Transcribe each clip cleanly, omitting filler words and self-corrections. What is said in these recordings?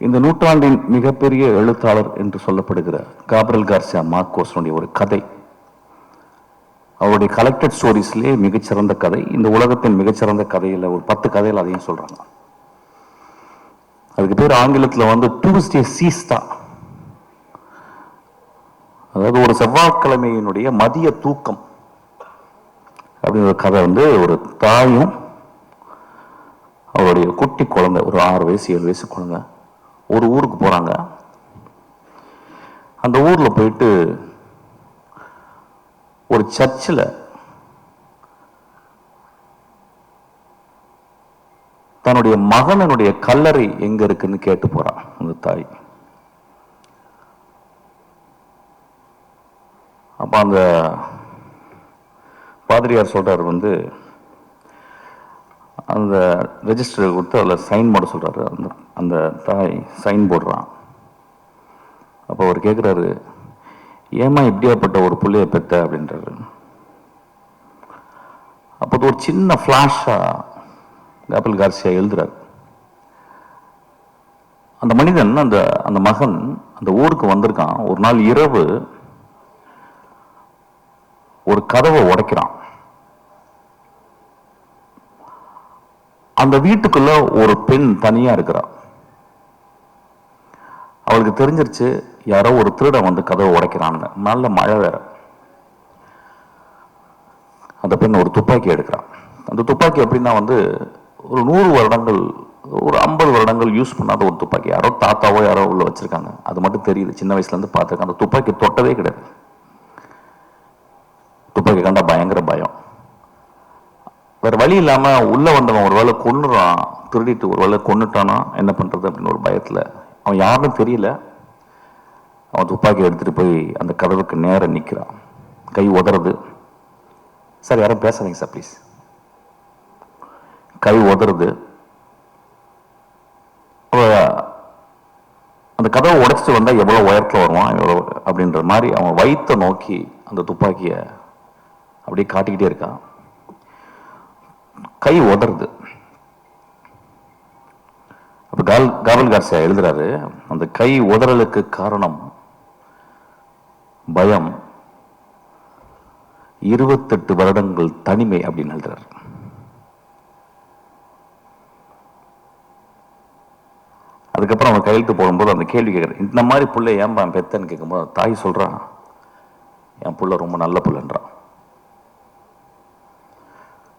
இந்த நூற்றாண்டின் மிகப்பெரிய எழுத்தாளர் என்று சொல்லப்படுகிற காப்ரியல் கார்சியா மார்கோஸனுடைய ஒரு கதை, அவருடைய கலெக்டட் ஸ்டோரிஸ்லேயே மிகச்சிறந்த கதை. இந்த உலகத்தின் மிகச்சிறந்த கதையில் ஒரு 10 கதையில் அதையும் சொல்றாங்க. அதுக்கு பேர் ஆங்கிலத்தில் வந்து டியூஸ்டே சீஸ்டா, அதாவது ஒரு செவ்வாய்க்கிழமையினுடைய மதிய தூக்கம் அப்படிங்கிற கதை. வந்து ஒரு தாயும் அவருடைய குட்டி குழந்தை, ஒரு 6 வயசு 7 வயசு குழந்தை, ஒரு ஊருக்கு போறாங்க. அந்த ஊர்ல போயிட்டு ஒரு சர்ச்சில் தன்னுடைய மகனுடைய கல்லறை எங்க இருக்குன்னு கேட்டு போறான் அந்த தாய். அப்ப அந்த பாதிரியார் சொல்றாரு, வந்து அந்த ரெஜிஸ்டர் கொடுத்து அதில் சைன் போட சொல்றாரு. அந்த தாய் சைன் போடுறான். அப்போ அவர் கேட்குறாரு, ஏமா இப்படியாப்பட்ட ஒரு புள்ளைய பெத்த அப்படின்றாரு. அப்போ ஒரு சின்ன ஃபிளாஷா காப்ரியல் கார்சியா எழுதுறாரு. அந்த மனிதன், அந்த மகன் அந்த ஊருக்கு வந்திருக்கான். ஒரு நாள் இரவு ஒரு கதவை உடைக்கிறான். அந்த வீட்டுக்குள்ள ஒரு பெண் தனியா இருக்கிறா. அவளுக்கு தெரிஞ்சிருச்சு யாரோ ஒரு திருடன் வந்து கதவை உடைக்கிறான்னு. நல்ல மழை வேற. அந்த பெண் ஒரு துப்பாக்கி எடுக்கிறான். அந்த துப்பாக்கி எப்படின்னா வந்து ஒரு 100 வருடங்கள், ஒரு 50 வருடங்கள் யூஸ் பண்ணாத ஒரு துப்பாக்கி. யாரோ தாத்தாவோ யாரோ உள்ள வச்சிருக்காங்க, அது மட்டும் தெரியுது. சின்ன வயசுல இருந்து பார்த்துருக்காங்க. அந்த துப்பாக்கி தொட்டதே கிடையாது. துப்பாக்கி கண்டா பயங்கர பயம். வேற வழி இல்லாம உள்ள வந்தவன் ஒரு வேளை கொன்னுறான், திருடிட்டு ஒரு வேளை கொன்னுட்டானா என்ன பண்றது அப்படின்னு ஒரு பயத்துல, அவன் யாருன்னு தெரியல, அவன் துப்பாக்கி எடுத்துட்டு போய் அந்த கதவுக்கு நேரம் நிக்கிறான். கை உதறது. சார் யாரும் பேசாதீங்க சார் ப்ளீஸ். கை உதறது. அந்த கதவை உடைச்சிட்டு வந்தா எவ்வளவு உயரத்துல வருவான் எவ்வளவு அப்படின்ற மாதிரி அவன் வயிற்ற நோக்கி அந்த துப்பாக்கிய அப்படியே காட்டிக்கிட்டே இருக்கான். கை உதறது. அப்ப காப்ரியல் கார்சியா எழுதுறாரு, அந்த கை உதறலுக்கு காரணம் பயம், 28 வருடங்கள் தனிமை அப்படின்னு எழுதுறாரு. அதுக்கப்புறம் அவன் கையெழுத்து போடும்போது அந்த கேள்வி கேட்குறேன், இந்த மாதிரி புள்ள ஏன்பா பெத்தன்னு கேட்கும்போது தாய் சொல்றான், என் புள்ள ரொம்ப நல்ல புள்ளன்றான்.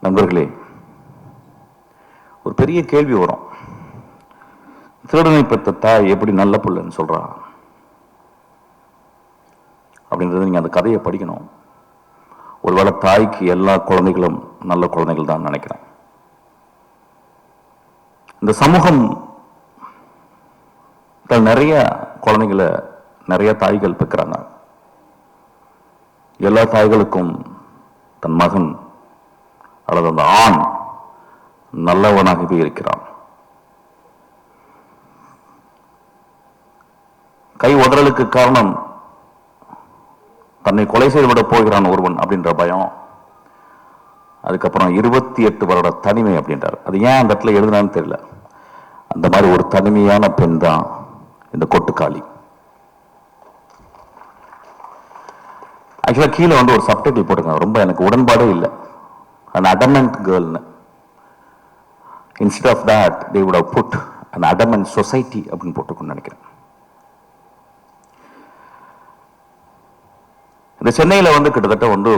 நண்பர்களே, ஒரு பெரிய கேள்வி வரும், திருடனை பெற்ற தாய் எப்படி நல்ல புள்ளன்னு சொல்றா அப்படின்றது நீங்க அந்த கதையை படிக்கணும். ஒருவேளை தாய்க்கு எல்லா குழந்தைகளும் நல்ல குழந்தைகள் தான் நினைக்கிறேன். இந்த சமூகம் நிறைய குழந்தைகளை நிறைய தாய்கள் பெற்கிறாங்க. எல்லா தாய்களுக்கும் தன் மகன் அல்லது அந்த ஆண் நல்லவனாகவே இருக்கிறான். கை உதறலுக்கு காரணம் தன்னை கொலை செய்து விட போகிறான் ஒருவன் அப்படின்ற பயம். அதுக்கப்புறம் 28 வருட தனிமை அப்படின்றார். அது ஏன் அந்த இடத்துல எழுதுனான்னு தெரியல. அந்த மாதிரி ஒரு தனிமையான பெண் தான் இந்த கொட்டுக்காளி. ஆக்சுவலா கீழே வந்து ஒரு சப்டைட்டில் போட்டுருக்காங்க, ரொம்ப எனக்கு உடன்பாடே இல்லை. an adamant girl. Instead of that they would have put an adamant society அப்படின்னு போட்டுக்கணும்னு நினைக்கிறேன். இந்த சென்னையில் வந்து கிட்டத்தட்ட வந்து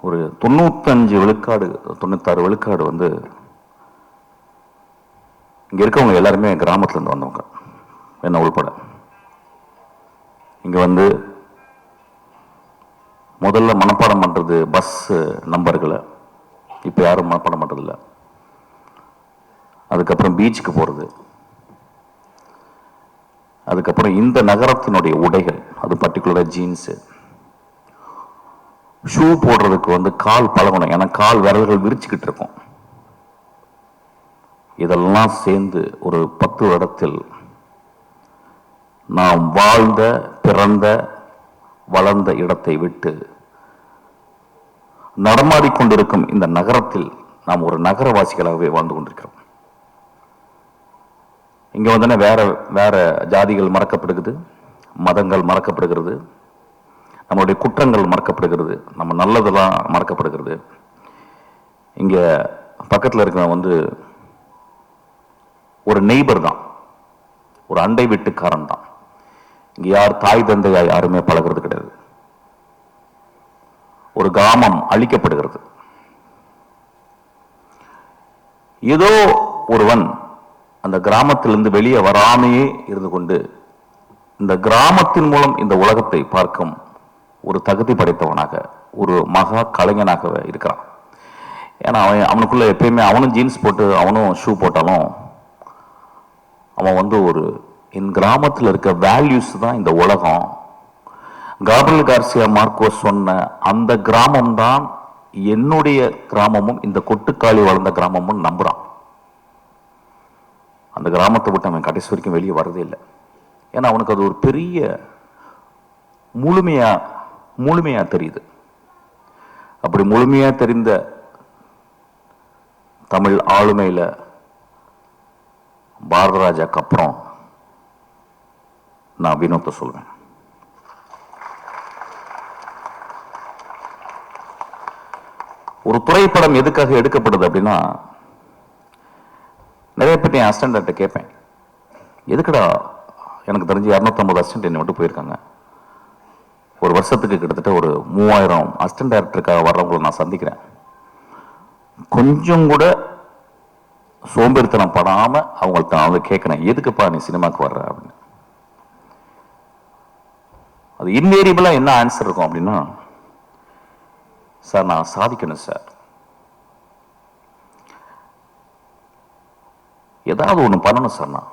ஒரு 95 விழுக்காடு 96 விழுக்காடு வந்து இங்க இருக்கவங்க எல்லாருமே கிராமத்துல இருந்து வந்தவங்க, என்ன உள்பட. இங்க வந்து முதல்ல மனப்பாடம் பண்றது பஸ் நம்பர்களை, இப்ப யாரும் மனப்பாடம் பண்றதில்ல. அதுக்கப்புறம் பீச்சுக்கு போறது, அதுக்கப்புறம் இந்த நகரத்தினுடைய உடைகள், அது பர்டிகுலரா ஜீன்ஸ், ஷூ போடுறதுக்கு வந்து கால் பழகணும், ஏன்னா கால் விரல்கள் விரிச்சுக்கிட்டு இருக்கும். இதெல்லாம் சேர்ந்து ஒரு 10 வருடத்தில் நாம் வாழ்ந்த பிறந்த வளர்ந்த இடத்தை விட்டு நடமாடிக்கொண்டிருக்கும் இந்த நகரத்தில் நாம் ஒரு நகரவாசிகளாகவே வாழ்ந்து கொண்டிருக்கிறோம். இங்கே வந்தோடனே வேற வேற ஜாதிகள் மறக்கப்படுகிறது, மதங்கள் மறக்கப்படுகிறது, நம்மளுடைய குற்றங்கள் மறக்கப்படுகிறது, நம்ம நல்லதெல்லாம் மறக்கப்படுகிறது. இங்கே பக்கத்தில் இருக்கிற ஒரு நெய்பர் தான், ஒரு அண்டை வீட்டுக்காரன் தான். இங்கே யார் தாய் தந்தையா யாருமே பழகிறது கிடையாது. ஒரு கிராமம் அழிக்கப்படுகிறது. ஏதோ ஒருவன் அந்த கிராமத்திலிருந்து வெளியே வராமையே இருந்து கொண்டு இந்த கிராமத்தின் மூலம் இந்த உலகத்தை பார்க்கும் ஒரு தகுதி படைத்தவனாக, ஒரு மகா கலைஞனாக இருக்கிறான். ஏன்னா அவனுக்குள்ள எப்பயுமே அவனும் ஜீன்ஸ் போட்டு அவனும் ஷூ போட்டாலும் அவன் ஒரு என் கிராமத்தில் இருக்க வேல்யூஸ் தான் இந்த உலகம். காப்ரியல் கார்சியா மார்க்கோஸ் சொன்ன அந்த கிராமம் தான் என்னுடைய கிராமமும் இந்த கொட்டுக்காளி வளர்ந்த கிராமமும் நம்புறான். அந்த கிராமத்தை விட்டு அவன் கடைசி வரைக்கும் வெளியே வரதே இல்லை. ஏன்னா அவனுக்கு அது ஒரு பெரிய முழுமையா தெரியுது. அப்படி முழுமையா தெரிந்த தமிழ் ஆளுமையில பாரத ராஜாக்கு அப்புறம் நான் வினோத்தை சொல்வேன். ஒரு திரைப்படம் எதுக்காக எடுக்கப்படுது அப்படின்னா, நிறைய பேர் என் அசிஸ்டன்ட்ட கேட்பேன், எதுக்குடா எனக்கு தெரிஞ்சு 250 அசிஸ்டன்ட் என்னை விட்டு போயிருக்காங்க. ஒரு வருஷத்துக்கு கிட்டத்தட்ட ஒரு 3000 அசிஸ்டன்ட் டைரக்டருக்காக வர்றவங்களை நான் சந்திக்கிறேன். கொஞ்சம் கூட சோம்பேறித்தனம் படாம அவங்க கேட்கிறேன், எதுக்குப்பா நீ சினிமாக்கு வர்ற அப்படின்னு. அது இன்வேரியபிளா என்ன ஆன்சர் இருக்கும் அப்படின்னா, சார் நான் சாதிக்கணும் சார், ஏதாவது ஒண்ணு பண்ணணும் சார் நான்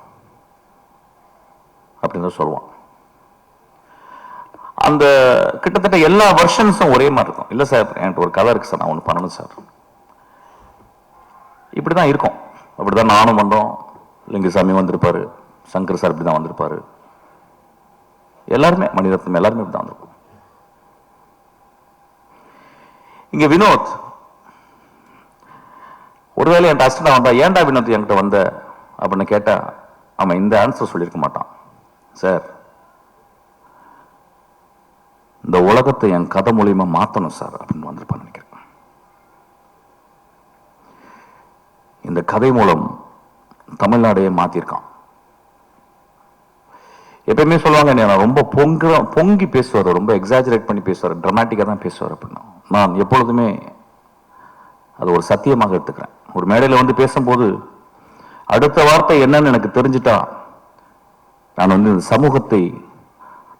அப்படின்னு சொல்லுவான். அந்த கிட்டத்தட்ட எல்லா வெர்ஷன்ஸும் ஒரே மாதிரி இருக்கும். இல்ல சார் எனக்கு ஒரு கதை இருக்கு சார், நான் ஒண்ணு பண்ணணும் சார். இப்படிதான் இருக்கும். அப்படிதான் நானும் வந்தோம், லிங்குசாமி வந்திருப்பாரு, சங்கர் சார் இப்படிதான் வந்திருப்பாரு, எல்லாருமே மணிரத்னம் எல்லாருமே இப்படிதான் வந்திருக்கும். இங்க வினோத் ஒருவேளை என் அசிஸ்டன்ட் வந்தா, ஏன்டா வினோத் என்கிட்ட வந்த அப்படின்னு கேட்டா அவன் இந்த ஆன்சர் சொல்லியிருக்க மாட்டான். சார் இந்த உலகத்தை என் கதை மூலியமா மாத்தணும் சார் அப்படின்னு வந்திருப்பான்னு நினைக்கிறேன். இந்த கதை மூலம் தமிழ்நாடையே மாத்திருக்கான். எப்பயுமே சொல்லுவாங்க, நான் ரொம்ப பொங்கி பேசுவார், ரொம்ப எக்ஸாஜரேட் பண்ணி பேசுவார், டிராமாட்டிக்கா தான் பேசுவார் அப்படின்னா நான் எப்பொழுதுமே அது ஒரு சத்தியமாக எடுத்துக்கிறேன். ஒரு மேடையில் பேசும்போது அடுத்த வார்த்தை என்னன்னு எனக்கு தெரிஞ்சுட்டா நான் இந்த சமூகத்தை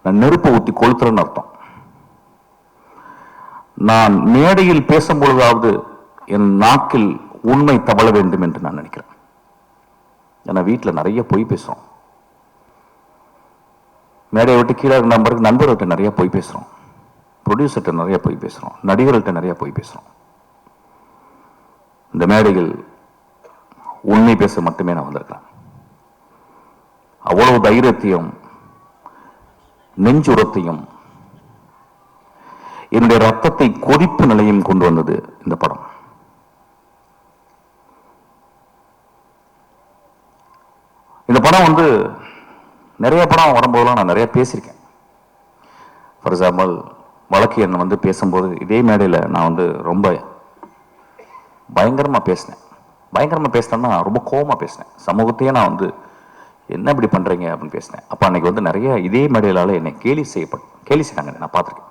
நான் நெருப்பு ஊற்றி கொளுத்துறேன்னு அர்த்தம். நான் மேடையில் பேசும்பொழுதாவது என் நாக்கில் உண்மை தவழ வேண்டும் என்று நான் நினைக்கிறேன். ஏன்னா வீட்டில் நிறைய பொய் பேசுறோம், மேடையை விட்டு கீழே நண்பர்கள்ட்ட நிறைய பொய் பேசுறோம், ப்ரொடியூசர்கிட்ட நிறைய பொய் பேசுறோம், நடிகர்கள்ட்ட நிறைய பொய் பேசுறோம். இந்த மேடையில் உண்மை பேச மட்டுமே நான் வந்திருக்கிறேன். அவ்வளவு தைரியத்தையும் நெஞ்சுரத்தையும் என்னுடைய ரத்தத்தை கொதிப்பு நிலையும் கொண்டு வந்தது இந்த படம். இந்த படம் நிறைய படம் வரும்போதெல்லாம் நான் நிறைய பேசியிருக்கேன். ஃபார் எக்ஸாம்பிள் வழக்கு என்ன பேசும்போது இதே மேடையில் நான் ரொம்ப பயங்கரமா பேசினேன். பயங்கரமா பேசினேன்னா ரொம்ப கோபமா பேசினேன். சமூகத்தையே நான் என்ன இப்படி பண்றீங்க அப்படின்னு பேசினேன். அப்ப அன்னைக்கு நிறைய இதே மேடையிலால என்னை கேலி செய்யறாங்க, நான் பார்த்திருக்கேன்.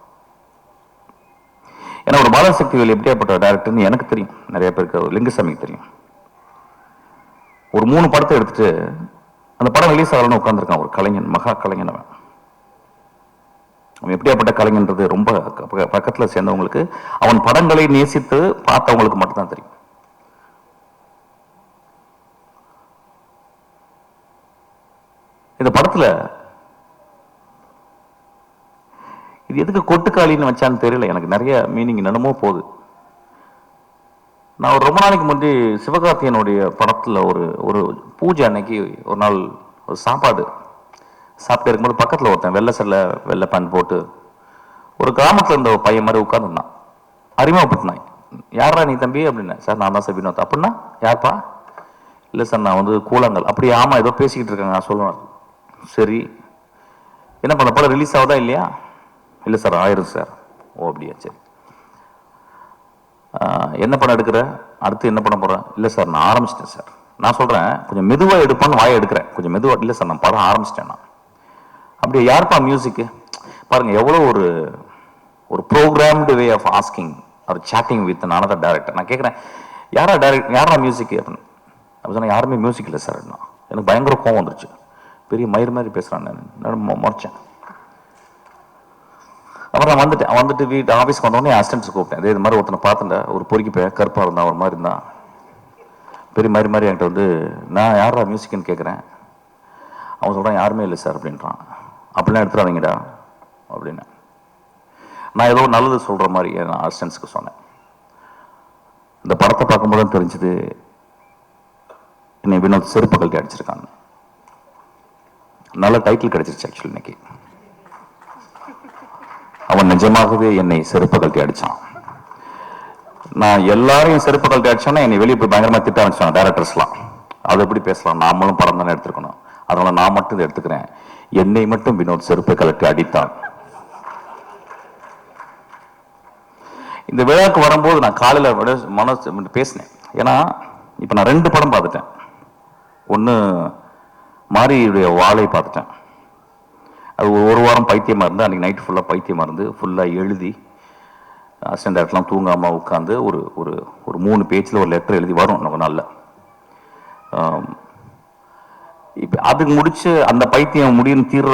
ஏன்னா ஒரு பாலசக்திவேல் எப்படியாப்பட்ட டைரக்டர்னு எனக்கு தெரியும், நிறைய பேருக்கு லிங்குசாமிக்கு தெரியும். ஒரு 3 படத்தை எடுத்துட்டு அந்த படம் ரிலீஸ் ஆகலன்னு உட்கார்ந்துருக்கான் ஒரு கலைஞன், மகா கலைஞன். அவன் எப்படியாப்பட்ட கலைஞன்றது ரொம்ப பக்கத்துல சேர்ந்தவங்களுக்கு, அவன் படங்களை நேசித்து பார்த்தவங்களுக்கு மட்டும்தான் தெரியும். இந்த படத்துல இது எதுக்கு கொட்டுக்காளின்னு வச்சான்னு தெரியல, எனக்கு நிறைய மீனிங் என்னமோ போகுது. நான் ரொம்ப நாளைக்கு முந்தி சிவகார்த்தியனுடைய படத்துல ஒரு பூஜை அன்னைக்கு ஒரு நாள் ஒரு சாப்பாடு சாப்பிட்டு இருக்கும்போது பக்கத்தில் ஒருத்தன் வெள்ளை சல்ல வெள்ளை பேண்ட் போட்டு ஒரு கிராமத்தில் இருந்த ஒரு பையன் மாதிரி உட்காந்துருந்தான். அறிமுகப்படுத்தினான், யாரா நீ தம்பி அப்படின்னு. சார் நான் தான் சார் வினோத். அப்படின்னா யார்ப்பா? இல்லை சார் நான் வந்து கூழாங்கல். அப்படி ஆமாம் ஏதோ பேசிக்கிட்டு இருக்காங்க நான் சொல்லுவேன். சரி என்ன பண்ண படம் ரிலீஸ் ஆகுதா இல்லையா? இல்லை சார் ஆயிரும் சார். ஓ அப்படியா சரி. என்ன படம் எடுக்கிற, அடுத்து என்ன பண்ண போகிறேன்? இல்லை சார் நான் ஆரம்பிச்சிட்டேன் சார். நான் சொல்கிறேன் கொஞ்சம் மெதுவாக எடுப்பான்னு வாயை எடுக்கிறேன், கொஞ்சம் மெதுவாக. இல்லை சார் நான் படம் ஆரம்பிச்சிட்டேன். நான் அப்படியே யாருப்பா மியூசிக்கு பாருங்கள், எவ்வளோ ஒரு ஒரு ப்ரோக்ராம்டு வே ஆஃப் ஆஸ்கிங் ஒரு சேட்டிங் வித் another டைரக்டர். நான் கேட்குறேன் யாரா மியூசிக்கு அப்படின்னு. அப்படி சொன்னால் யாருமே மியூசிக் இல்லை சார். எனக்கு பயங்கர கோவம் வந்துருச்சு. பெரிய மயிர் மாதிரி பேசுகிறான். நான் முறைச்சேன். அப்புறம் நான் வந்துட்டு வீட்டு ஆஃபீஸ்க்கு வந்தோடனே அசிஸ்டன்ஸ் கூப்பிட்டேன். இது மாதிரி ஒருத்தனை பார்த்துட்டேன், ஒரு பொறுக்கி போய் கருப்பாக இருந்தான், ஒரு மாதிரி இருந்தான், பெரிய மாதிரி என்கிட்ட வந்து நான் யாரா மியூசிக்னு கேட்குறேன். அவன் சொல்கிறான் யாருமே இல்லை சார் அப்படின்றான். அப்படிலாம் எடுத்துடாதீங்கடா அப்படின்னு நான் ஏதோ நல்லது சொல்கிற மாதிரி நான் அசிஸ்டன்ஸுக்கு சொன்னேன். இந்த படத்தை பார்க்கும்போது தான் தெரிஞ்சுது என்னை வினோத் செருப்பு கழட்டி அடிச்சிருக்காங்க. நல்ல டைட்டில் கிடைச்சிருச்சு ஆக்சுவலி. இன்னைக்கு அவன் நிஜமாகவே என்னை செருப்பு கழட்டி அடிச்சான். நான் எல்லாரையும் செருப்பு கழட்டி அடிச்சோன்னா என்னை வெளியே போய் பயங்கரமா திட்ட ஆரம்பிச்சாங்க டைரக்டர்ஸ்லாம். அது எப்படி பேசலாம், நாமளும் படம் தானே எடுத்துக்கணும், அதனால நான் மட்டும் இதை எடுத்துக்கிறேன். என்னை மட்டும் வினோத் செருப்பை கழட்டி அடித்தான். இந்த விழாவுக்கு வரும்போது நான் காலையில் மனசு பேசினேன். ஏன்னா இப்போ நான் 2 படம் பார்த்துட்டேன். ஒன்று மாரியுடைய வாழை பார்த்துட்டேன். அது ஒரு வாரம் பைத்தியமாக இருந்து, அன்றைக்கி நைட்டு ஃபுல்லாக பைத்தியமாக இருந்து ஃபுல்லாக எழுதி அசிஸ்டன்ட் டேரக்டர்லாம் தூங்காமல் உட்காந்து ஒரு ஒரு ஒரு 3 பேஜில் ஒரு லெட்டர் எழுதி வரும் நம்ம நாளில். இப்போ அதுக்கு முடிச்சு அந்த பைத்தியம் முடியும் தீர்ற